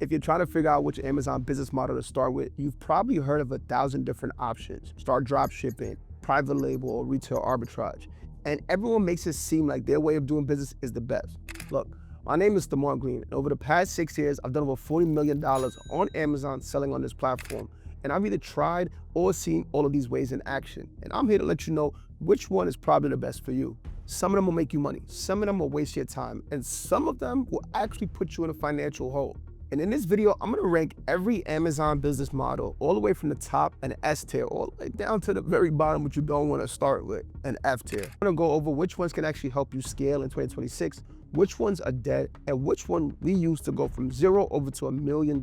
If you're trying to figure out which Amazon business model to start with, you've probably heard of 1,000 different options. Start drop shipping, private label, or retail arbitrage. And everyone makes it seem like their way of doing business is the best. Look, my name is Damar Green, and over the past 6 years, I've done over $40 million on Amazon selling on this platform. And I've either tried or seen all of these ways in action. And I'm here to let you know which one is probably the best for you. Some of them will make you money, some of them will waste your time, and some of them will actually put you in a financial hole. And in this video, I'm gonna rank every Amazon business model all the way from the top, an S tier, all the way down to the very bottom, which you don't wanna start with, an F tier. I'm gonna go over which ones can actually help you scale in 2026, which ones are dead, and which one we use to go from zero over to $1 million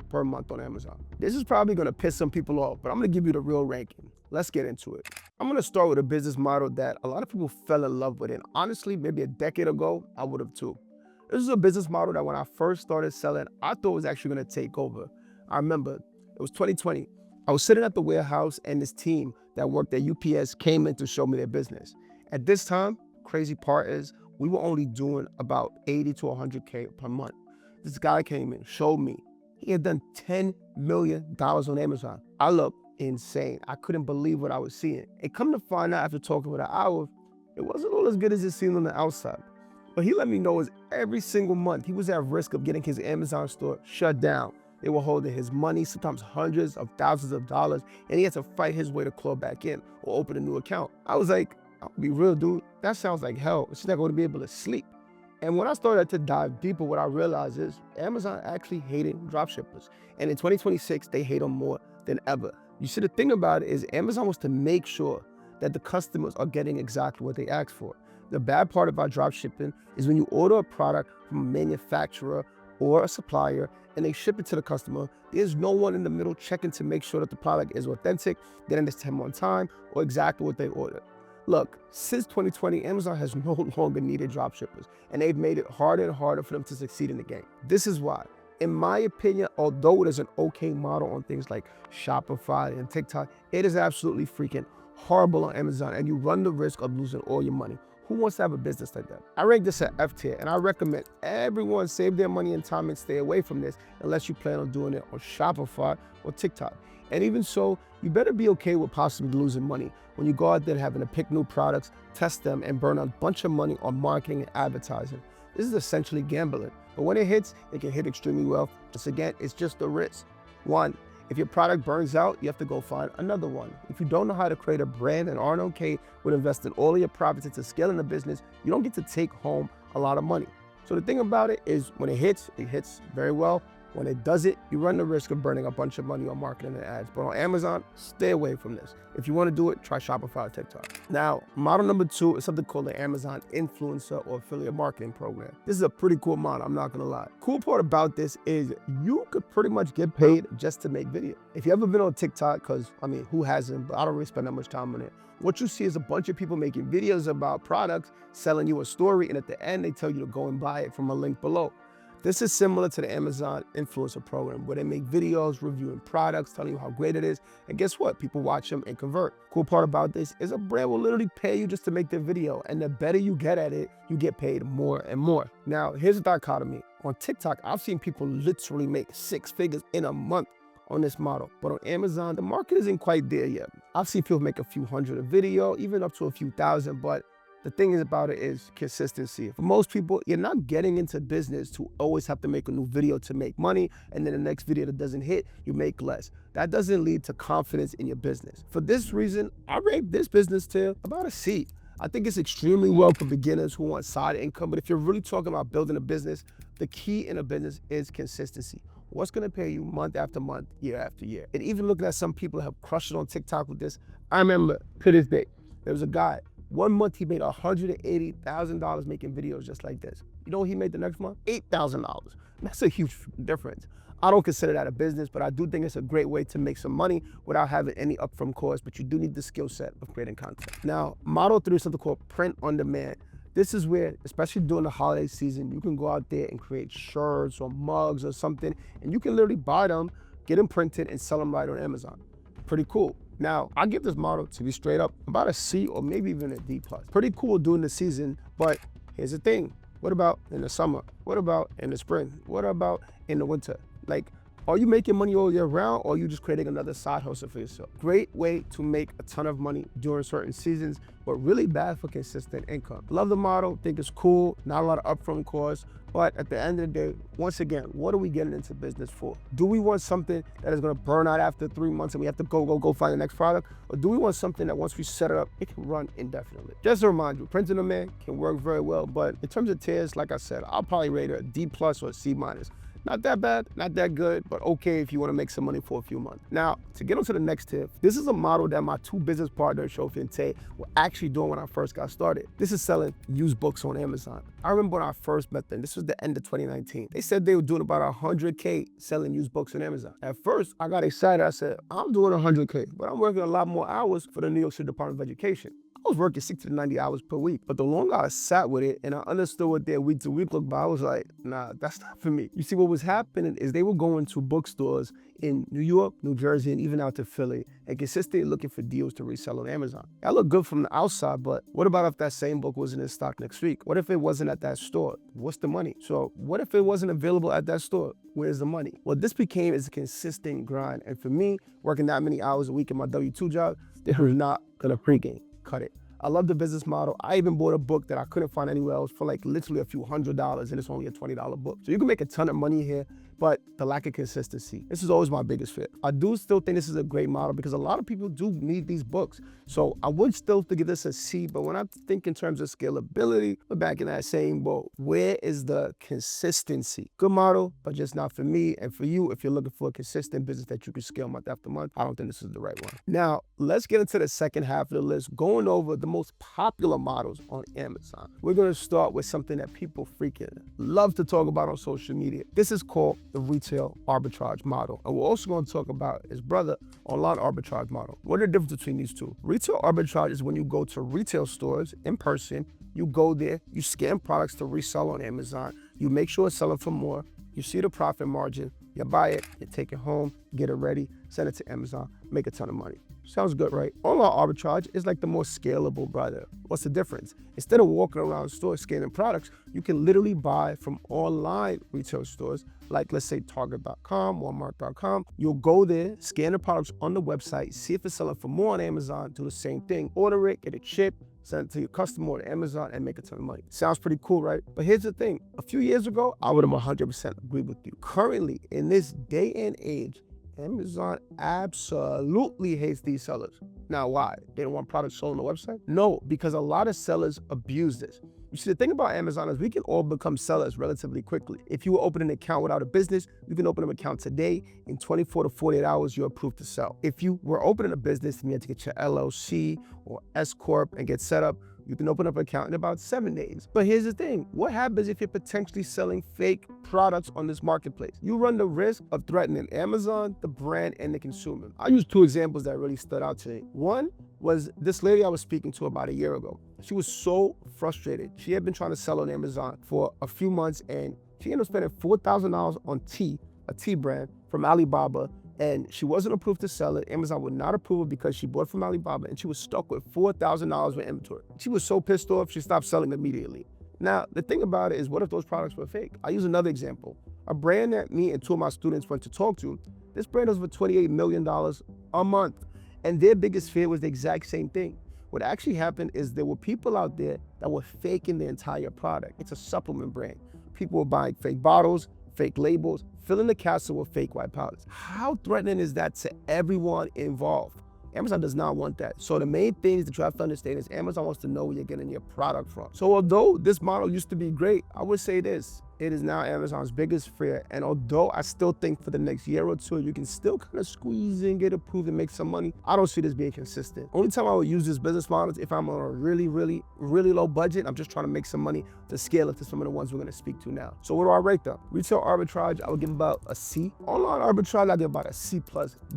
per month on Amazon. This is probably gonna piss some people off, but I'm gonna give you the real ranking. Let's get into it. I'm gonna start with a business model that a lot of people fell in love with, and honestly, maybe a decade ago, I would have too. This is a business model that when I first started selling, I thought was actually gonna take over. I remember, it was 2020. I was sitting at the warehouse and this team that worked at UPS came in to show me their business. At this time, crazy part is, we were only doing about 80 to 100K per month. This guy came in, showed me. He had done $10 million on Amazon. I looked insane. I couldn't believe what I was seeing. And come to find out after talking for an hour, it wasn't all as good as it seemed on the outside. But he let me know is every single month, he was at risk of getting his Amazon store shut down. They were holding his money, sometimes hundreds of thousands of dollars, and he had to fight his way to claw back in or open a new account. I was like, I'll be real, dude, that sounds like hell. It's not going to be able to sleep. And when I started to dive deeper, what I realized is Amazon actually hated dropshippers. And in 2026, they hate them more than ever. You see, the thing about it is Amazon wants to make sure that the customers are getting exactly what they asked for. The bad part about dropshipping is when you order a product from a manufacturer or a supplier and they ship it to the customer, there's no one in the middle checking to make sure that the product is authentic, they understand on time, or exactly what they ordered. Look, since 2020, Amazon has no longer needed dropshippers, and they've made it harder and harder for them to succeed in the game. This is why, in my opinion, although it is an okay model on things like Shopify and TikTok, it is absolutely freaking horrible on Amazon, and you run the risk of losing all your money. Who wants to have a business like that? I rank this at F tier, and I recommend everyone save their money and time and stay away from this unless you plan on doing it on Shopify or TikTok. And even so, you better be okay with possibly losing money when you go out there having to pick new products, test them, and burn a bunch of money on marketing and advertising. This is essentially gambling. But when it hits, it can hit extremely well. Once again, it's just a risk. One, if your product burns out, you have to go find another one. If you don't know how to create a brand and aren't okay with investing all of your profits into scaling a business, you don't get to take home a lot of money. So the thing about it is when it hits very well. When it doesn't, you run the risk of burning a bunch of money on marketing and ads. But on Amazon, stay away from this. If you want to do it, try Shopify or TikTok. Now, model number 2 is something called the Amazon Influencer or Affiliate Marketing Program. This is a pretty cool model, I'm not gonna lie. Cool part about this is you could pretty much get paid just to make videos. If you ever been on TikTok, because I mean, who hasn't, but I don't really spend that much time on it. What you see is a bunch of people making videos about products, selling you a story, and at the end, they tell you to go and buy it from a link below. This is similar to the Amazon Influencer Program, where they make videos reviewing products, telling you how great it is, and guess what? People watch them and convert. Cool part about this is a brand will literally pay you just to make their video, and the better you get at it, you get paid more and more. Now, here's a dichotomy. On TikTok, I've seen people literally make 6 figures in a month on this model, but on Amazon, the market isn't quite there yet. I've seen people make a few hundred a video, even up to a few thousand, but the thing is about it is consistency. For most people, you're not getting into business to always have to make a new video to make money, and then the next video that doesn't hit, you make less. That doesn't lead to confidence in your business. For this reason, I rate this business to about a C. I think it's extremely well for beginners who want side income, but if you're really talking about building a business, the key in a business is consistency. What's gonna pay you month after month, year after year? And even looking at some people have crushed it on TikTok with this, I remember to this day, there was a guy, 1 month he made $180,000 making videos just like this. You know what he made the next month? $8,000. That's a huge difference. I don't consider that a business, but I do think it's a great way to make some money without having any upfront cost, but you do need the skill set of creating content. Now, model 3 is something called print on demand. This is where, especially during the holiday season, you can go out there and create shirts or mugs or something, and you can literally buy them, get them printed, and sell them right on Amazon. Pretty cool. Now, I give this model, to be straight up, about a C or maybe even a D+. Pretty cool during the season, but here's the thing. What about in the summer? What about in the spring? What about in the winter? Like, are you making money all year round, or are you just creating another side hustle for yourself? Great way to make a ton of money during certain seasons, but really bad for consistent income. Love the model, think it's cool, not a lot of upfront costs, but at the end of the day, once again, what are we getting into business for? Do we want something that is gonna burn out after 3 months and we have to go find the next product? Or do we want something that once we set it up, it can run indefinitely? Just to remind you, printing on demand can work very well, but in terms of tiers, like I said, I'll probably rate it a D+ or a C-. Not that bad, not that good, but okay if you want to make some money for a few months. Now, to get on to the next tip, this is a model that my two business partners, Shofi and Tay, were actually doing when I first got started. This is selling used books on Amazon. I remember when I first met them, this was the end of 2019. They said they were doing about 100K selling used books on Amazon. At first, I got excited. I said, I'm doing 100K, but I'm working a lot more hours for the New York City Department of Education. I was working 60 to 90 hours per week, but the longer I sat with it and I understood what their week to week looked like, I was like, nah, that's not for me. You see, what was happening is they were going to bookstores in New York, New Jersey, and even out to Philly, and consistently looking for deals to resell on Amazon. That looked good from the outside, but what about if that same book wasn't in stock next week? What if it wasn't at that store? What's the money? So what if it wasn't available at that store? Where's the money? Well, this became a consistent grind, and for me, working that many hours a week in my W-2 job, they were not gonna pregame. Cut it. I love the business model. I even bought a book that I couldn't find anywhere else for like literally a few $100s, and it's only a $20 book. So you can make a ton of money here, but the lack of consistency. This is always my biggest fear. I do still think this is a great model because a lot of people do need these books. So I would still give this a C, but when I think in terms of scalability, we're back in that same boat. Where is the consistency? Good model, but just not for me. And for you, if you're looking for a consistent business that you can scale month after month, I don't think this is the right one. Now, let's get into the second half of the list, going over the most popular models on Amazon. We're gonna start with something that people freaking love to talk about on social media. This is called the retail arbitrage model. And we're also gonna talk about his brother, online arbitrage model. What are the difference between these two? Retail arbitrage is when you go to retail stores in person, you go there, you scan products to resell on Amazon, you make sure it's selling for more, you see the profit margin, you buy it, you take it home, get it ready, send it to Amazon, make a ton of money. Sounds good, right? Online arbitrage is like the more scalable, brother. What's the difference? Instead of walking around stores scanning products, you can literally buy from online retail stores, like let's say Target.com, Walmart.com. You'll go there, scan the products on the website, see if it's selling for more on Amazon, do the same thing, order it, get it shipped, send it to your customer or to Amazon, and make a ton of money. Sounds pretty cool, right? But here's the thing. A few years ago, I would have 100% agreed with you. Currently, in this day and age, Amazon absolutely hates these sellers. Now, why? They don't want products sold on the website? No, because a lot of sellers abuse this. You see, the thing about Amazon is we can all become sellers relatively quickly. If you open an account without a business, you can open an account today. In 24 to 48 hours, you're approved to sell. If you were opening a business and you had to get your LLC or S Corp and get set up, you can open up an account in about 7 days. But here's the thing. What happens if you're potentially selling fake products on this marketplace? You run the risk of threatening Amazon, the brand, and the consumer. I'll use two examples that really stood out to me. One was this lady I was speaking to about a year ago. She was so frustrated. She had been trying to sell on Amazon for a few months, and she ended up spending $4,000 on tea, a tea brand from Alibaba, and she wasn't approved to sell it. Amazon would not approve it because she bought from Alibaba, and she was stuck with $4,000 with inventory. She was so pissed off, she stopped selling immediately. Now, the thing about it is, what if those products were fake? I'll use another example. A brand that me and two of my students went to talk to, this brand does for $28 million a month, and their biggest fear was the exact same thing. What actually happened is there were people out there that were faking the entire product. It's a supplement brand. People were buying fake bottles, fake labels, filling the castle with fake white powders. How threatening is that to everyone involved? Amazon does not want that. So the main things that you have to understand is Amazon wants to know where you're getting your product from. So although this model used to be great, I would say this, it is now Amazon's biggest fear. And although I still think for the next year or two, you can still kind of squeeze in, get approved and make some money, I don't see this being consistent. Only time I would use this business model is if I'm on a really low budget. I'm just trying to make some money to scale it to some of the ones we're gonna speak to now. So what do I rate them? Retail arbitrage, I would give about a C. Online arbitrage, I'll give about a C+,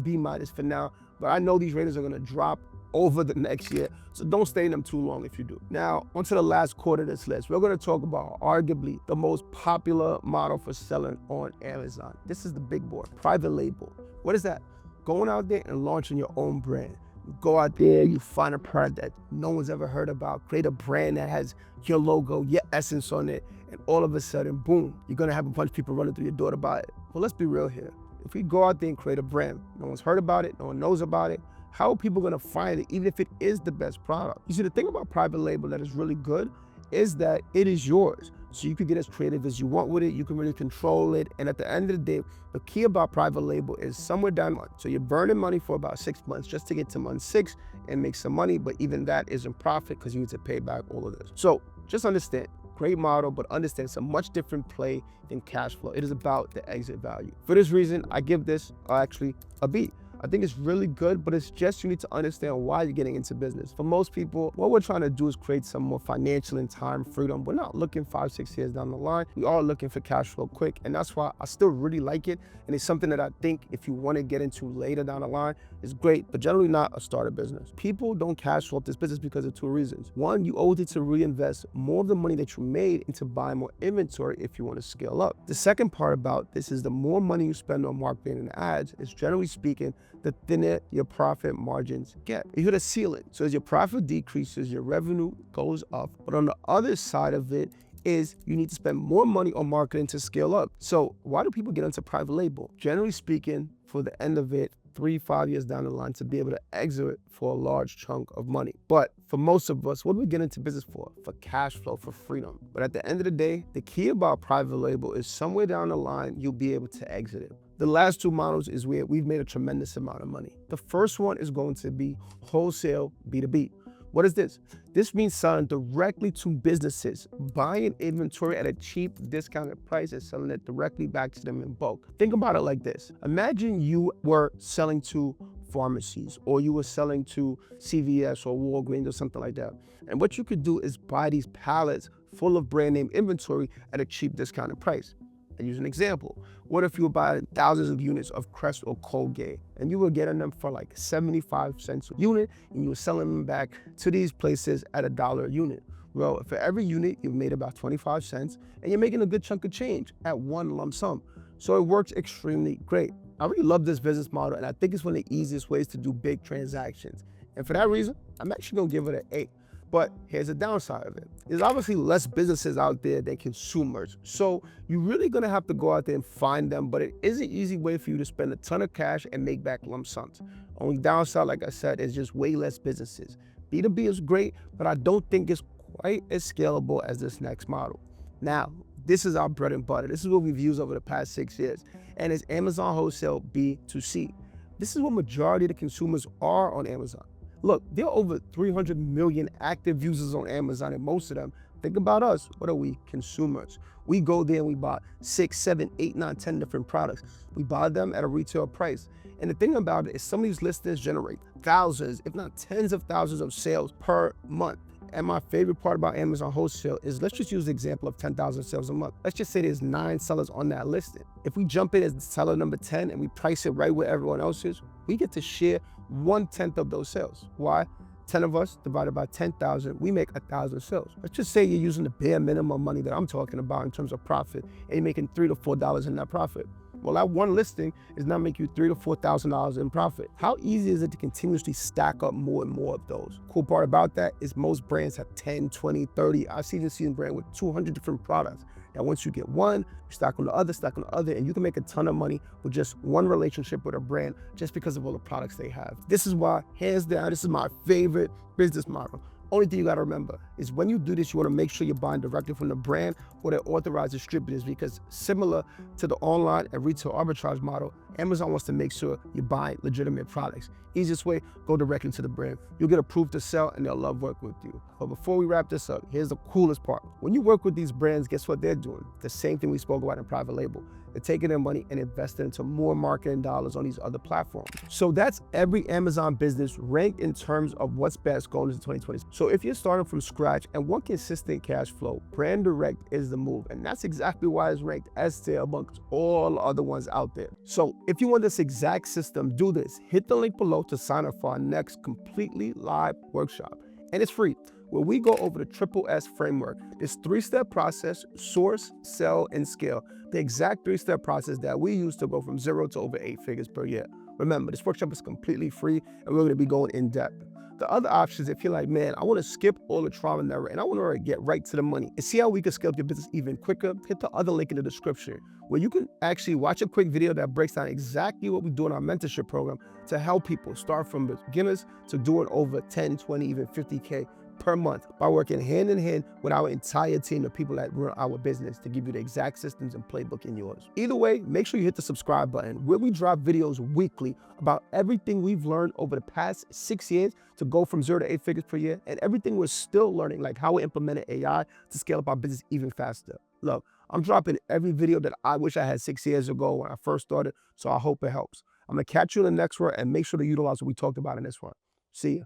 B- for now. But I know these ratings are gonna drop over the next year, so don't stay in them too long if you do. Now, onto the last quarter of this list. We're gonna talk about arguably the most popular model for selling on Amazon. This is the big boy, private label. What is that? Going out there and launching your own brand. You go out there, you find a product that no one's ever heard about, create a brand that has your logo, your essence on it, and all of a sudden, boom, you're gonna have a bunch of people running through your door to buy it. Well, let's be real here. If we go out there and create a brand, no one's heard about it, no one knows about it, how are people gonna find it, even if it is the best product? You see, the thing about private label that is really good is that it is yours. So you can get as creative as you want with it. You can really control it. And at the end of the day, the key about private label is somewhere down the line. So you're burning money for about 6 months just to get to month 6 and make some money. But even that isn't profit because you need to pay back all of this. So just understand, great model, but understand it's a much different play than cash flow. It is about the exit value. For this reason, I give this actually a B. I think it's really good, but it's just you need to understand why you're getting into business. For most people, what we're trying to do is create some more financial and time freedom. We're not looking 5, 6 years down the line. We are looking for cash flow quick, and that's why I still really like it. And it's something that I think if you want to get into later down the line, is great, but generally not a starter business. People don't cash flow up this business because of 2 reasons. One, you owe it to reinvest more of the money that you made into buying more inventory if you want to scale up. The second part about this is the more money you spend on marketing and ads, is generally speaking, the thinner your profit margins get. You hit a ceiling. So as your profit decreases, your revenue goes up. But on the other side of it is you need to spend more money on marketing to scale up. So why do people get into private label? Generally speaking, for the end of it, 3, 5 years down the line to be able to exit for a large chunk of money. But for most of us, what do we get into business for? For cash flow, for freedom. But at the end of the day, the key about private label is somewhere down the line, you'll be able to exit it. The last 2 models is where we've made a tremendous amount of money. The first one is going to be wholesale B2B. What is this? This means selling directly to businesses, buying inventory at a cheap discounted price and selling it directly back to them in bulk. Think about it like this. Imagine you were selling to pharmacies, or you were selling to CVS or Walgreens or something like that. And what you could do is buy these pallets full of brand name inventory at a cheap discounted price. And use an example. What if you were buying thousands of units of Crest or Colgate and you were getting them for like 75 cents a unit and you were selling them back to these places at $1 a unit? Well, for every unit, you've made about 25 cents and you're making a good chunk of change at one lump sum. So it works extremely great. I really love this business model and I think it's one of the easiest ways to do big transactions. And for that reason, I'm actually gonna give it an 8. But here's the downside of it. There's obviously less businesses out there than consumers. So you're really gonna have to go out there and find them, but it is an easy way for you to spend a ton of cash and make back lump sums. Only downside, like I said, is just way less businesses. B2B is great, but I don't think it's quite as scalable as this next model. Now, this is our bread and butter. This is what we've used over the past 6 years, and it's Amazon Wholesale B2C. This is what majority of the consumers are on Amazon. Look, there are over 300 million active users on Amazon, and most of them, think about us, what are we? Consumers. We go there and we buy 6, 7, 8, 9, 10 different products. We buy them at a retail price. And the thing about it is some of these listings generate thousands, if not tens of thousands of sales per month. And my favorite part about Amazon Wholesale is, let's just use the example of 10,000 sales a month. Let's just say there's 9 sellers on that listing. If we jump in as seller number 10 and we price it right where everyone else is, we get to share 1/10 of those sales. Why? 10 of us divided by 10,000, we make 1,000 sales. Let's just say you're using the bare minimum money that I'm talking about in terms of profit, and you're making $3 to $4 in net profit. Well, that one listing is now making you $3,000 to $4,000 in profit. How easy is it to continuously stack up more and more of those? Cool part about that is most brands have 10, 20, 30. I've seen a brand with 200 different products. Now, once you get one, you stack on the other, and you can make a ton of money with just one relationship with a brand just because of all the products they have. This is why, hands down, this is my favorite business model. Only thing you gotta remember is when you do this, you wanna make sure you're buying directly from the brand or their authorized distributors, because similar to the online and retail arbitrage model, Amazon wants to make sure you're buying legitimate products. Easiest way, go directly to the brand. You'll get approved to sell and they'll love working with you. But before we wrap this up, here's the coolest part. When you work with these brands, guess what they're doing? The same thing we spoke about in private label. They're taking their money and investing into more marketing dollars on these other platforms. So that's every Amazon business ranked in terms of what's best going into 2020. So if you're starting from scratch and want consistent cash flow, brand direct is the move. And that's exactly why it's ranked S tier amongst all other ones out there. So if you want this exact system, do this. Hit the link below to sign up for our next completely live workshop. And it's free, where we go over the triple S framework. This 3-step process: source, sell, and scale. the exact 3-step process that we use to go from 0 to over 8 figures per year. Remember, this workshop is completely free and we're going to be going in depth. The other options, if you're like, man, I want to skip all the trial and error and I want to get right to the money and see how we can scale up your business even quicker, hit the other link in the description where you can actually watch a quick video that breaks down exactly what we do in our mentorship program to help people start from beginners to doing over 10, 20, even 50K per month by working hand in hand with our entire team of people that run our business to give you the exact systems and playbook in yours. Either way, make sure you hit the subscribe button where we drop videos weekly about everything we've learned over the past 6 years to go from 0 to 8 figures per year and everything we're still learning, like how we implemented AI to scale up our business even faster. Look, I'm dropping every video that I wish I had 6 years ago when I first started, so I hope it helps. I'm gonna catch you in the next one and make sure to utilize what we talked about in this one. See ya.